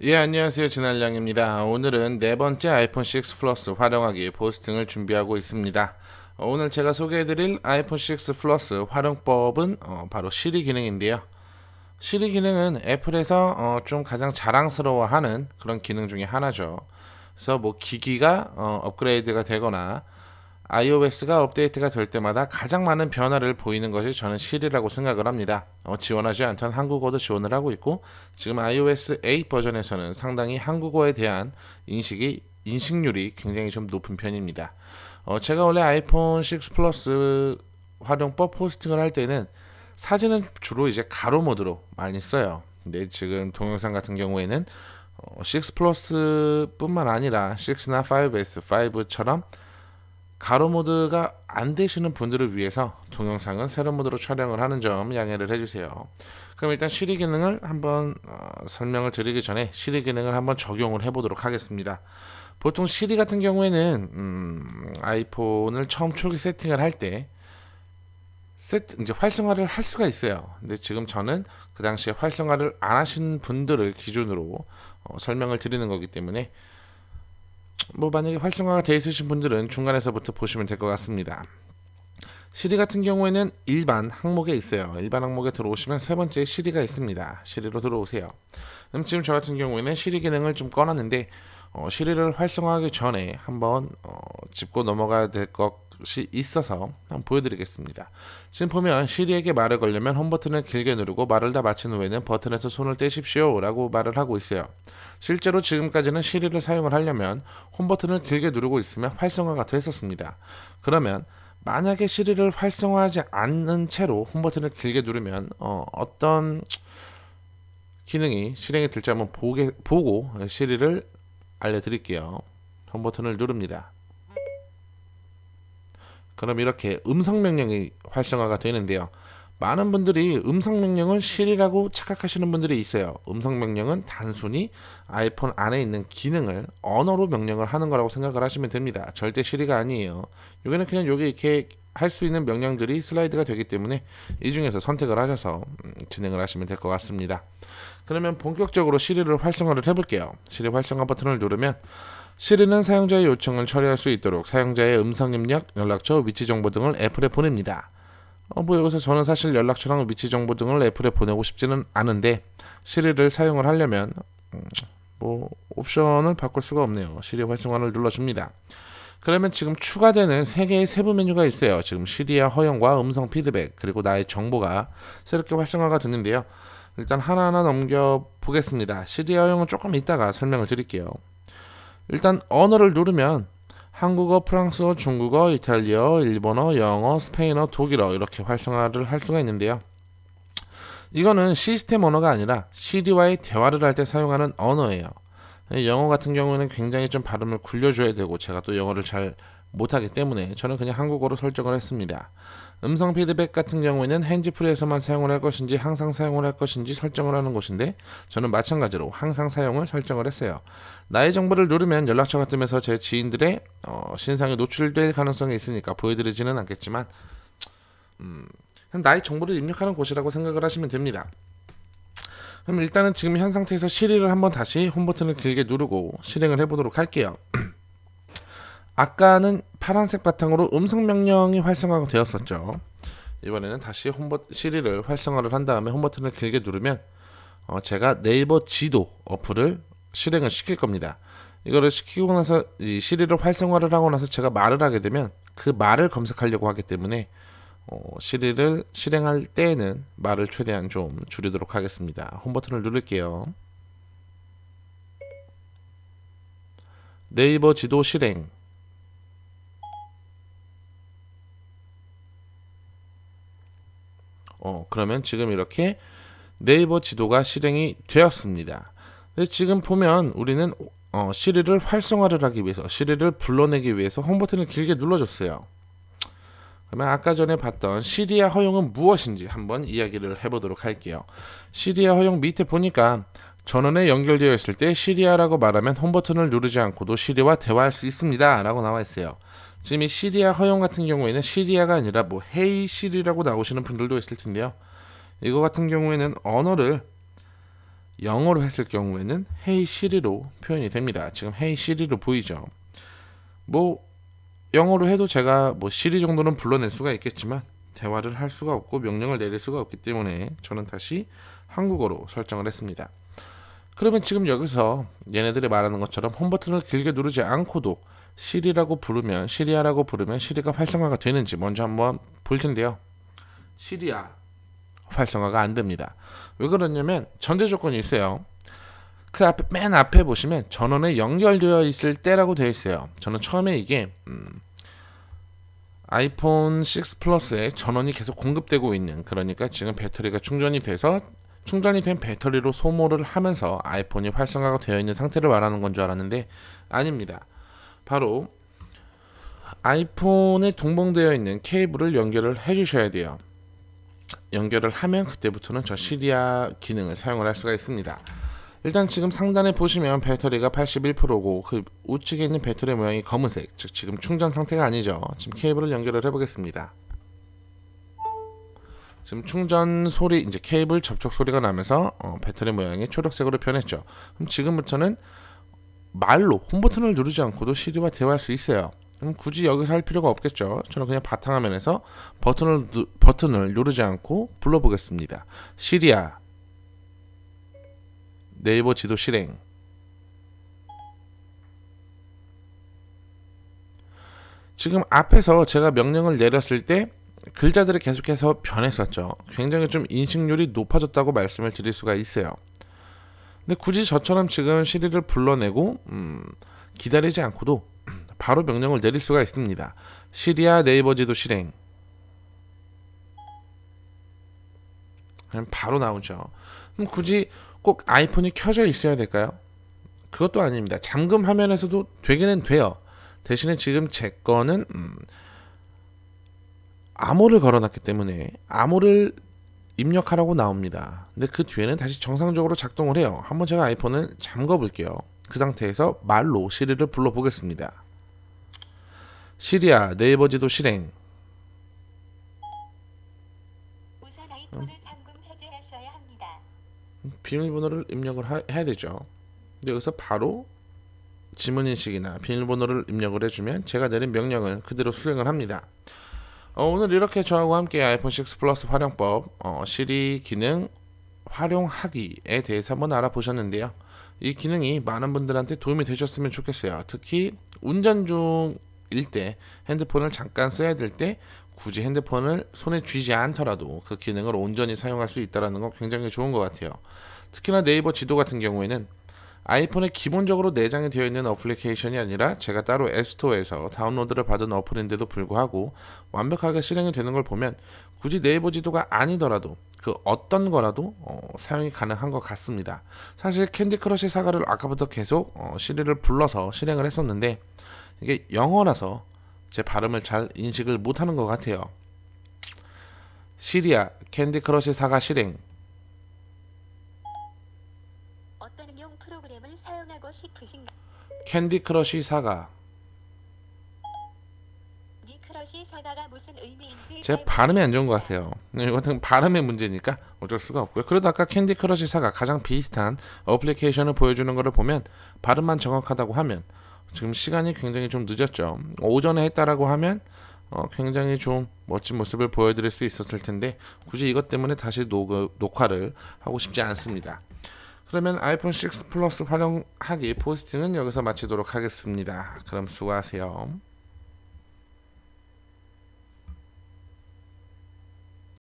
예, 안녕하세요. 진할량입니다. 오늘은 네 번째 아이폰 6 플러스 활용하기 포스팅을 준비하고 있습니다. 오늘 제가 소개해드릴 아이폰 6 플러스 활용법은 바로 시리 기능인데요. 시리 기능은 애플에서 좀 가장 자랑스러워하는 그런 기능 중에 하나죠. 그래서 뭐 기기가 업그레이드가 되거나 iOS가 업데이트가 될 때마다 가장 많은 변화를 보이는 것이 저는 시리라고 생각을 합니다. 지원하지 않던 한국어도 지원을 하고 있고, 지금 iOS 8 버전에서는 상당히 한국어에 대한 인식률이 굉장히 좀 높은 편입니다. 제가 원래 아이폰 6 플러스 활용법 포스팅을 할 때는 사진은 주로 이제 가로 모드로 많이 써요. 근데 지금 동영상 같은 경우에는 6 플러스 뿐만 아니라 6나 5S, 5처럼 가로 모드가 안 되시는 분들을 위해서 동영상은 세로 모드로 촬영을 하는 점 양해를 해주세요. 그럼 일단 시리 기능을 한번 설명을 드리기 전에 시리 기능을 한번 적용을 해보도록 하겠습니다. 보통 시리 같은 경우에는 아이폰을 처음 초기 세팅을 할 때 이제 활성화를 할 수가 있어요. 근데 지금 저는 그 당시에 활성화를 안 하신 분들을 기준으로 설명을 드리는 거기 때문에 뭐 만약에 활성화가 되어 있으신 분들은 중간에서부터 보시면 될 것 같습니다. 시리 같은 경우에는 일반 항목에 있어요. 일반 항목에 들어오시면 세 번째 시리가 있습니다. 시리로 들어오세요. 그럼 지금 저 같은 경우에는 시리 기능을 좀 꺼놨는데 시리를 활성화하기 전에 한번 짚고 넘어가야 될 것이 있어서 한번 보여드리겠습니다. 지금 보면 시리에게 말을 걸려면 홈 버튼을 길게 누르고 말을 다 마친 후에는 버튼에서 손을 떼십시오 라고 말을 하고 있어요. 실제로 지금까지는 시리를 사용을 하려면 홈 버튼을 길게 누르고 있으면 활성화가 됐었습니다. 그러면 만약에 시리를 활성화하지 않는 채로 홈 버튼을 길게 누르면 어떤 기능이 실행이 될지 한번 보고 시리를 알려드릴게요. 홈 버튼을 누릅니다. 그럼 이렇게 음성 명령이 활성화가 되는데요. 많은 분들이 음성 명령을 시리라고 착각하시는 분들이 있어요. 음성 명령은 단순히 아이폰 안에 있는 기능을 언어로 명령을 하는 거라고 생각을 하시면 됩니다. 절대 시리가 아니에요. 여기는 그냥 여기 이렇게 할 수 있는 명령들이 슬라이드가 되기 때문에 이 중에서 선택을 하셔서 진행을 하시면 될 것 같습니다. 그러면 본격적으로 시리를 활성화를 해볼게요. 시리 활성화 버튼을 누르면 시리는 사용자의 요청을 처리할 수 있도록 사용자의 음성 입력, 연락처, 위치 정보 등을 애플에 보냅니다. 뭐 여기서 저는 사실 연락처랑 위치 정보 등을 애플에 보내고 싶지는 않은데 시리를 사용을 하려면 뭐 옵션을 바꿀 수가 없네요. 시리 활성화를 눌러줍니다. 그러면 지금 추가되는 3개의 세부 메뉴가 있어요. 지금 시리의 허용과 음성 피드백 그리고 나의 정보가 새롭게 활성화가 됐는데요. 일단 하나하나 넘겨보겠습니다. 시리의 허용은 조금 이따가 설명을 드릴게요. 일단 언어를 누르면 한국어, 프랑스어, 중국어, 이탈리아, 일본어, 영어, 스페인어, 독일어 이렇게 활성화를 할 수가 있는데요. 이거는 시스템 언어가 아니라 시리와의 대화를 할 때 사용하는 언어예요. 영어 같은 경우에는 굉장히 좀 발음을 굴려줘야 되고 제가 또 영어를 잘 못하기 때문에 저는 그냥 한국어로 설정을 했습니다. 음성 피드백 같은 경우에는 핸즈프리에서만 사용을 할 것인지 항상 사용을 할 것인지 설정을 하는 것인데 저는 마찬가지로 항상 사용을 설정을 했어요. 나의 정보를 누르면 연락처가 뜨면서 제 지인들의 신상이 노출될 가능성이 있으니까 보여드리지는 않겠지만 나의 정보를 입력하는 곳이라고 생각을 하시면 됩니다. 그럼 일단은 지금 현 상태에서 시리를 한번 다시 홈 버튼을 길게 누르고 실행을 해보도록 할게요. 아까는 파란색 바탕으로 음성 명령이 활성화가 되었었죠. 이번에는 다시 시리를 활성화를 한 다음에 홈 버튼을 길게 누르면 제가 네이버 지도 어플을 실행을 시킬 겁니다. 이거를 시키고 나서 이 시리를 활성화를 하고 나서 제가 말을 하게 되면 그 말을 검색하려고 하기 때문에 시리를 실행할 때에는 말을 최대한 좀 줄이도록 하겠습니다. 홈 버튼을 누를게요. 네이버 지도 실행. 그러면 지금 이렇게 네이버 지도가 실행이 되었습니다. 지금 보면 우리는 시리를 활성화를 하기 위해서 시리를 불러내기 위해서 홈 버튼을 길게 눌러줬어요. 그러면 아까 전에 봤던 시리의 허용은 무엇인지 한번 이야기를 해보도록 할게요. 시리의 허용 밑에 보니까 전원에 연결되어 있을 때 시리아라고 말하면 홈 버튼을 누르지 않고도 시리와 대화할 수 있습니다 라고 나와 있어요. 지금 이 시리아 허용 같은 경우에는 시리아가 아니라 뭐 헤이 시리라고 나오시는 분들도 있을 텐데요. 이거 같은 경우에는 언어를 영어로 했을 경우에는 Hey Siri로 표현이 됩니다. 지금 Hey Siri로 보이죠? 뭐 영어로 해도 제가 뭐 시리 정도는 불러낼 수가 있겠지만 대화를 할 수가 없고 명령을 내릴 수가 없기 때문에 저는 다시 한국어로 설정을 했습니다. 그러면 지금 여기서 얘네들이 말하는 것처럼 홈 버튼을 길게 누르지 않고도 시리라고 부르면 시리아라고 부르면 시리가 활성화가 되는지 먼저 한번 볼 텐데요. 시리아 활성화가 안 됩니다. 왜 그러냐면 전제 조건이 있어요. 그 앞에 맨 앞에 보시면 전원에 연결되어 있을 때라고 되어 있어요. 저는 처음에 이게 아이폰 6 플러스에 전원이 계속 공급되고 있는, 그러니까 지금 배터리가 충전이 돼서 충전이 된 배터리로 소모를 하면서 아이폰이 활성화가 되어 있는 상태를 말하는 건 줄 알았는데 아닙니다. 바로 아이폰에 동봉되어 있는 케이블을 연결을 해 주셔야 돼요. 연결을 하면 그때부터는 저 시리아 기능을 사용을 할 수가 있습니다. 일단 지금 상단에 보시면 배터리가 81%고 그 우측에 있는 배터리 모양이 검은색, 즉 지금 충전 상태가 아니죠. 지금 케이블을 연결을 해 보겠습니다. 지금 충전 소리, 이제 케이블 접촉 소리가 나면서 배터리 모양이 초록색으로 변했죠. 그럼 지금부터는 말로 홈 버튼을 누르지 않고도 시리와 대화할 수 있어요. 그럼 굳이 여기서 할 필요가 없겠죠. 저는 그냥 바탕화면에서 버튼을 누르지 않고 불러보겠습니다. 시리아, 네이버 지도 실행. 지금 앞에서 제가 명령을 내렸을 때 글자들이 계속해서 변했었죠. 굉장히 좀 인식률이 높아졌다고 말씀을 드릴 수가 있어요. 근데 굳이 저처럼 지금 시리를 불러내고 기다리지 않고도 바로 명령을 내릴 수가 있습니다. 시리아 네이버 지도 실행. 그냥 바로 나오죠. 그럼 굳이 꼭 아이폰이 켜져 있어야 될까요? 그것도 아닙니다. 잠금 화면에서도 되기는 돼요. 대신에 지금 제 거는 암호를 걸어놨기 때문에 암호를 입력하라고 나옵니다. 근데 그 뒤에는 다시 정상적으로 작동을 해요. 한번 제가 아이폰을 잠궈 볼게요. 그 상태에서 말로 시리를 불러보겠습니다. 시리아 네이버 지도 실행. 우선 아이폰을 잠금 해제하셔야 합니다. 비밀번호를 입력을 해야 되죠. 근데 여기서 바로 지문인식이나 비밀번호를 입력을 해주면 제가 내린 명령을 그대로 수행을 합니다. 오늘 이렇게 저하고 함께 아이폰 6 플러스 활용법 시리 기능 활용하기에 대해서 한번 알아보셨는데요. 이 기능이 많은 분들한테 도움이 되셨으면 좋겠어요. 특히 운전 중일 때 핸드폰을 잠깐 써야 될 때 굳이 핸드폰을 손에 쥐지 않더라도 그 기능을 온전히 사용할 수 있다는 건 굉장히 좋은 것 같아요. 특히나 네이버 지도 같은 경우에는 아이폰에 기본적으로 내장이 되어 있는 어플리케이션이 아니라 제가 따로 앱스토어에서 다운로드를 받은 어플인데도 불구하고 완벽하게 실행이 되는 걸 보면 굳이 네이버 지도가 아니더라도 그 어떤 거라도 사용이 가능한 것 같습니다. 사실 캔디 크러쉬 사과를 아까부터 계속 시리를 불러서 실행을 했었는데 이게 영어라서 제 발음을 잘 인식을 못하는 것 같아요. 시리아 캔디 크러쉬 사과 실행. 어떤 응용 프로그램을 사용하고 싶으신가요? 캔디 크러쉬 사과. 니 크러쉬 사과가 무슨 의미인지 제 발음이 안 좋은 것 같아요. 이것은 발음의 문제니까 어쩔 수가 없고요. 그래도 아까 캔디 크러쉬 사과 가장 비슷한 어플리케이션을 보여주는 것을 보면 발음만 정확하다고 하면 지금 시간이 굉장히 좀 늦었죠. 오전에 했다라고 하면 굉장히 좀 멋진 모습을 보여드릴 수 있었을 텐데 굳이 이것 때문에 다시 녹화를 하고 싶지 않습니다. 그러면 아이폰 6 플러스 활용하기 포스팅은 여기서 마치도록 하겠습니다. 그럼 수고하세요.